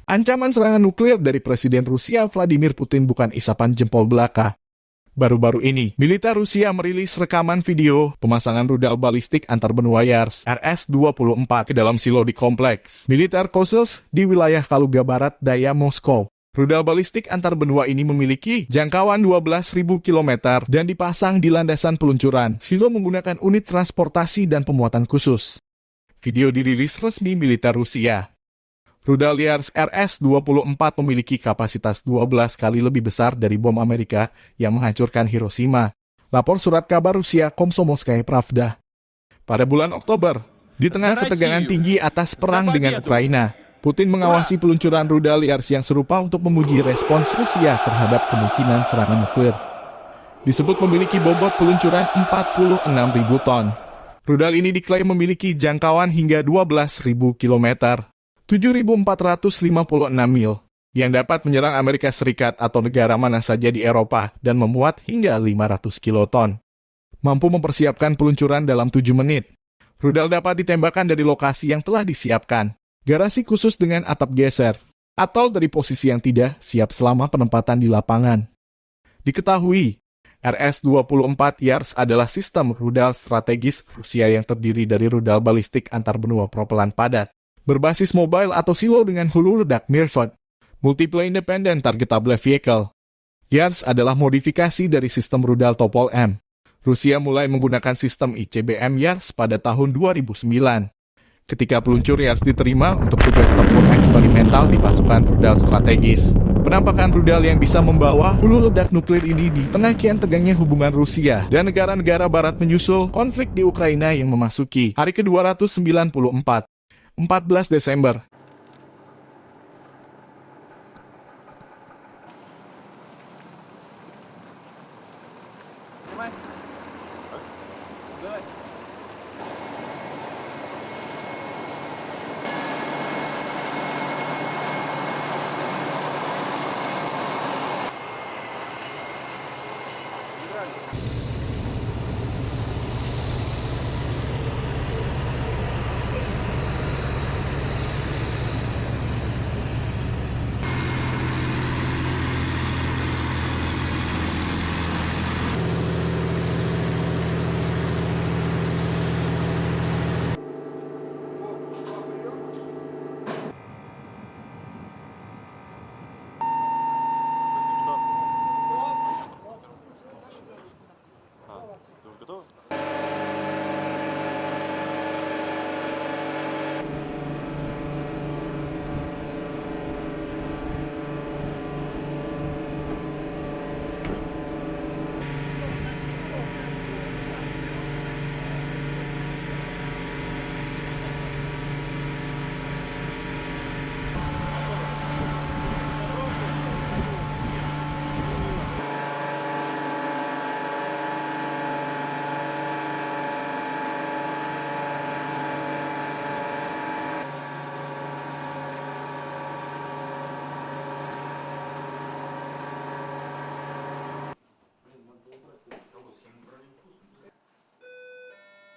Ancaman serangan nuklir dari Presiden Rusia Vladimir Putin bukan isapan jempol belaka. Baru-baru ini, militer Rusia merilis rekaman video pemasangan rudal balistik antar benua Yars RS-24 ke dalam silo di kompleks militer Kozels di wilayah Kaluga Barat Daya Moskow. Rudal balistik antar benua ini memiliki jangkauan 12.000 km dan dipasang di landasan peluncuran. Silo menggunakan unit transportasi dan pemuatan khusus. Video dirilis resmi militer Rusia. Rudal Yars RS-24 memiliki kapasitas 12 kali lebih besar dari bom Amerika yang menghancurkan Hiroshima. Lapor surat kabar Rusia Komsomolskaya Pravda. Pada bulan Oktober, di tengah ketegangan tinggi atas perang dengan Ukraina, Putin mengawasi peluncuran rudal Yars yang serupa untuk memuji respons Rusia terhadap kemungkinan serangan nuklir. Disebut memiliki bobot peluncuran 46.000 ton. Rudal ini diklaim memiliki jangkauan hingga 12.000 km. 7.456 mil, yang dapat menyerang Amerika Serikat atau negara mana saja di Eropa dan memuat hingga 500 kiloton. Mampu mempersiapkan peluncuran dalam 7 menit. Rudal dapat ditembakkan dari lokasi yang telah disiapkan, garasi khusus dengan atap geser, atau dari posisi yang tidak siap selama penempatan di lapangan. Diketahui, RS-24 Yars adalah sistem rudal strategis Rusia yang terdiri dari rudal balistik antar benua propelan padat, berbasis mobile atau silo dengan hulu ledak Mirford, Multiple Independent Targetable Vehicle. Yars adalah modifikasi dari sistem rudal Topol M. Rusia mulai menggunakan sistem ICBM Yars pada tahun 2009. Ketika peluncur Yars diterima untuk tugas tempur eksperimental di pasukan rudal strategis. Penampakan rudal yang bisa membawa hulu ledak nuklir ini di tengah kian tegangnya hubungan Rusia dan negara-negara barat menyusul konflik di Ukraina yang memasuki hari ke-294. 14 Desember.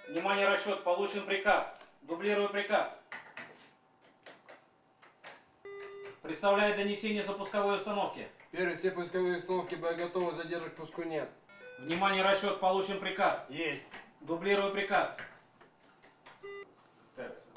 Внимание, расчет, получен приказ. Дублирую приказ. Представляю донесение за пусковой установки. Первый, все пусковые установки боеготовы, задержек пуску нет. Внимание, расчет, получен приказ. Есть. Дублирую приказ. Терц.